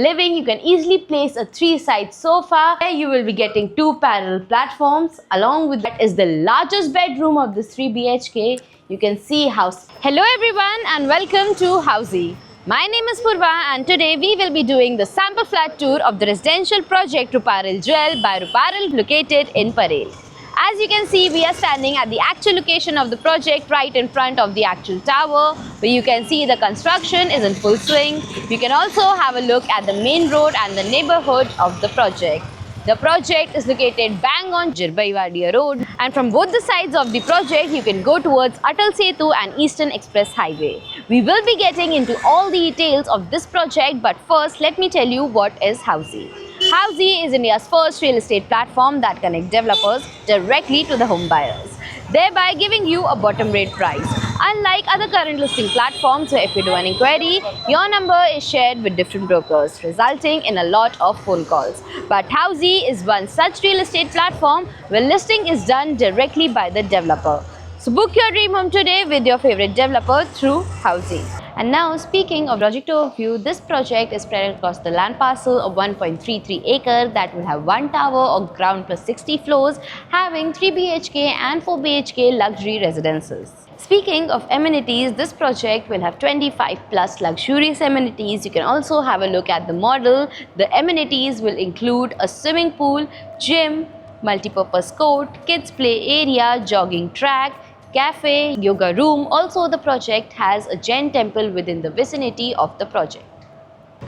living, you can easily place a 3-side sofa where you will be getting 2 parallel platforms. Along with that is the largest bedroom of this 3 BHK. You can see how... Hello everyone and welcome to Housey. My name is Purva and today we will be doing the sample flat tour of the residential project Ruparel Jewel by Ruparel located in Parel. As you can see, we are standing at the actual location of the project right in front of the actual tower, where you can see the construction is in full swing. You can also have a look at the main road and the neighborhood of the project. The project is located bang on Jirbaiwadia Road, and from both the sides of the project you can go towards Atal Setu and Eastern Express Highway. We will be getting into all the details of this project, but first let me tell you what is Housey. Housey is India's first real estate platform that connects developers directly to the home buyers, thereby giving you a bottom rate price. Unlike other current listing platforms where if you do an inquiry, your number is shared with different brokers, resulting in a lot of phone calls. But Housey is one such real estate platform where listing is done directly by the developer. So book your dream home today with your favorite developer through Housey. And now, speaking of project overview, this project is spread across the land parcel of 1.33 acre that will have 1 tower or ground plus 60 floors, having 3 BHK and 4 BHK luxury residences. Speaking of amenities, this project will have 25 plus luxurious amenities. You can also have a look at the model. The amenities will include a swimming pool, gym, multi-purpose court, kids play area, jogging track, cafe, yoga room. Also, the project has a Jain temple within the vicinity of the project.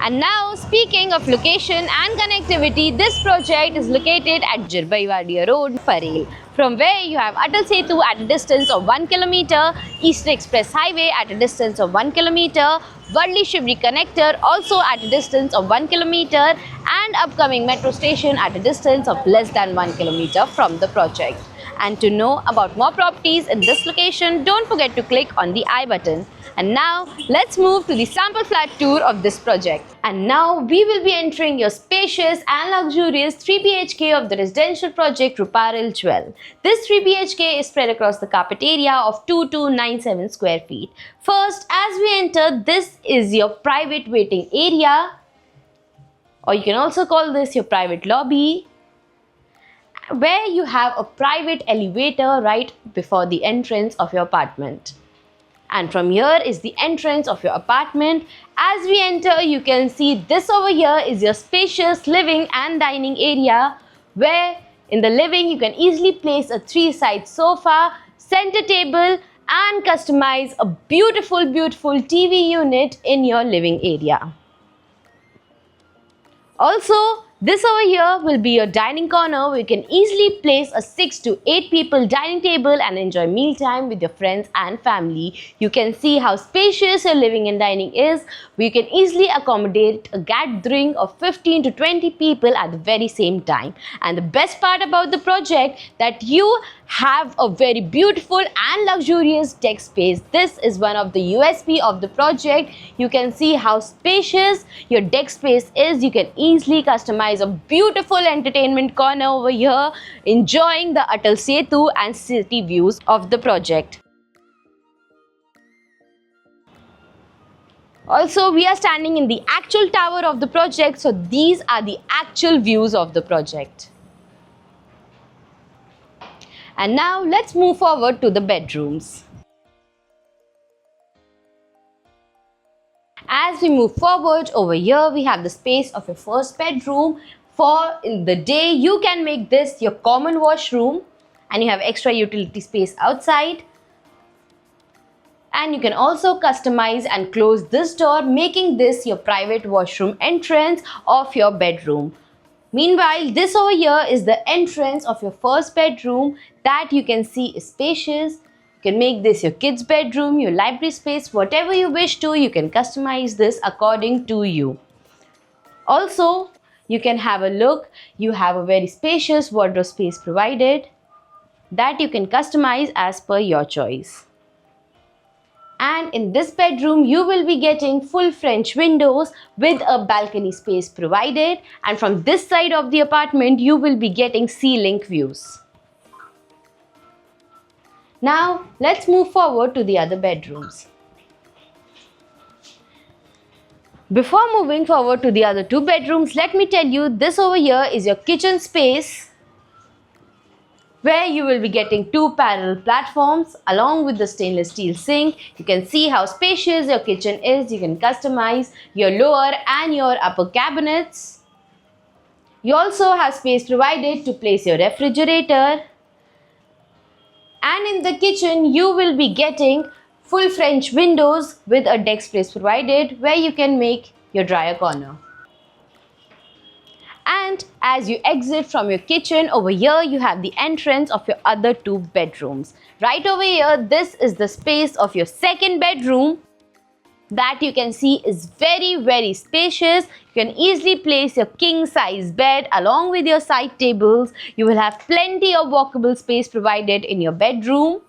And now, speaking of location and connectivity, this project is located at Jirbaiwadia Road, Parel, from where you have Atal Setu at a distance of 1 km, Eastern Express Highway at a distance of 1 km, Wadli Shivri Connector also at a distance of 1 km, and upcoming metro station at a distance of less than 1 km from the project. And to know about more properties in this location, don't forget to click on the I button. And now, let's move to the sample flat tour of this project. And now, we will be entering your spacious and luxurious 3 BHK of the residential project Ruparel Jewel. This 3 BHK is spread across the carpet area of 2297 square feet. First, as we enter, this is your private waiting area, or you can also call this your private lobby, where you have a private elevator right before the entrance of your apartment. And from here is the entrance of your apartment. As we enter, you can see this over here is your spacious living and dining area, where in the living you can easily place a 3-side sofa, center table, and customize a beautiful TV unit in your living area. Also, this over here will be your dining corner where you can easily place a 6 to 8 people dining table and enjoy mealtime with your friends and family. You can see how spacious your living and dining is, where you can easily accommodate a gathering of 15 to 20 people at the very same time. And the best part about the project, that you have a very beautiful and luxurious deck space. This is one of the USP of the project. You can see how spacious your deck space is. You can easily customize a beautiful entertainment corner over here, enjoying the Atal Setu and city views of the project. Also, we are standing in the actual tower of the project, so these are the actual views of the project. And now let's move forward to the bedrooms. As we move forward, over here we have the space of your first bedroom. For in the day, you can make this your common washroom, and you have extra utility space outside. And you can also customize and close this door, making this your private washroom entrance of your bedroom. Meanwhile, this over here is the entrance of your first bedroom that you can see is spacious. You can make this your kids' bedroom, your library space, whatever you wish to. You can customize this according to you. Also, you can have a look. You have a very spacious wardrobe space provided that you can customize as per your choice. And in this bedroom, you will be getting full French windows with a balcony space provided. And from this side of the apartment, you will be getting sea-link views. Now, let's move forward to the other bedrooms. Before moving forward to the other two bedrooms, let me tell you, this over here is your kitchen space, where you will be getting two parallel platforms along with the stainless steel sink. You can see how spacious your kitchen is. You can customize your lower and your upper cabinets. You also have space provided to place your refrigerator. And in the kitchen, you will be getting full French windows with a deck space provided where you can make your dryer corner. And as you exit from your kitchen, over here you have the entrance of your other two bedrooms. Right over here, this is the space of your second bedroom that you can see is very spacious. You can easily place your king size bed along with your side tables. You will have plenty of walkable space provided in your bedroom.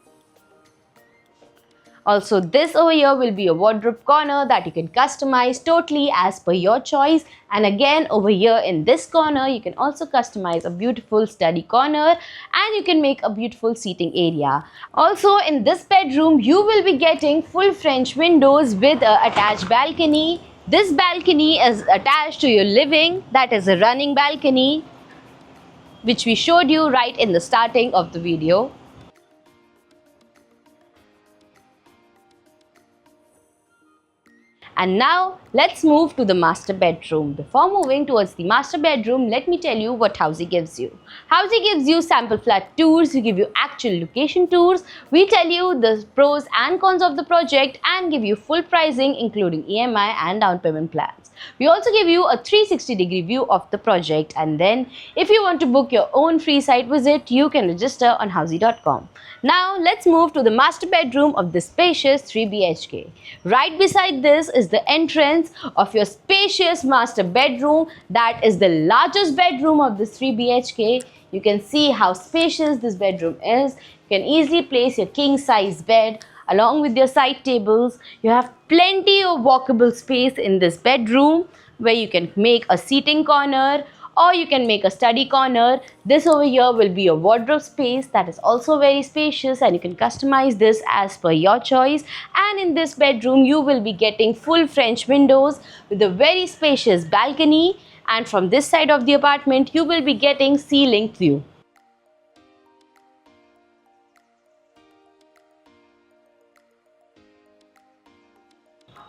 Also, this over here will be a wardrobe corner that you can customize totally as per your choice. And again, over here in this corner, you can also customize a beautiful study corner and you can make a beautiful seating area. Also, in this bedroom, you will be getting full French windows with an attached balcony. This balcony is attached to your living, that is a running balcony, which we showed you right in the starting of the video. And now let's move to the master bedroom. Before moving towards the master bedroom, let me tell you what Housey gives you. Housey gives you sample flat tours, we give you actual location tours, we tell you the pros and cons of the project and give you full pricing including EMI and down payment plans. We also give you a 360-degree view of the project, and then if you want to book your own free site visit, you can register on housey.com. Now let's move to the master bedroom of this spacious 3 BHK. Right beside this is the entrance of your spacious master bedroom. That is the largest bedroom of this 3 BHK. You can see how spacious this bedroom is. You can easily place your king size bed along with your side tables. You have plenty of walkable space in this bedroom where you can make a seating corner or you can make a study corner. This over here will be a wardrobe space that is also very spacious and you can customize this as per your choice. And in this bedroom, you will be getting full French windows with a very spacious balcony. And from this side of the apartment, you will be getting sea-linked view.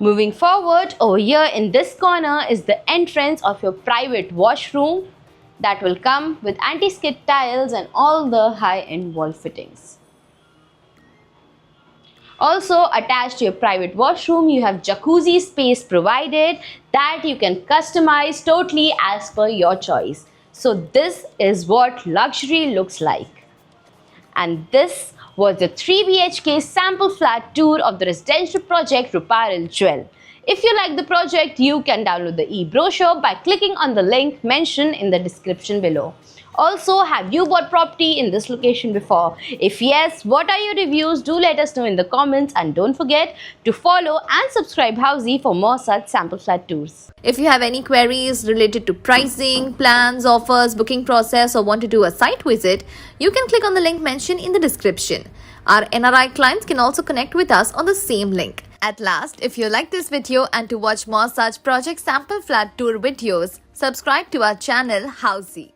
Moving forward, over here in this corner is the entrance of your private washroom that will come with anti-skid tiles and all the high-end wall fittings. Also attached to your private washroom, you have jacuzzi space provided that you can customize totally as per your choice. So this is what luxury looks like. And this was the 3 BHK sample flat tour of the residential project Ruparel Jewel. If you like the project, you can download the e-brochure by clicking on the link mentioned in the description below. Also, have you bought property in this location before? If yes, what are your reviews? Do let us know in the comments, and don't forget to follow and subscribe Housey for more such sample flat tours. If you have any queries related to pricing, plans, offers, booking process, or want to do a site visit, you can click on the link mentioned in the description. Our NRI clients can also connect with us on the same link. At last, if you like this video and to watch more such project sample flat tour videos, subscribe to our channel Housey.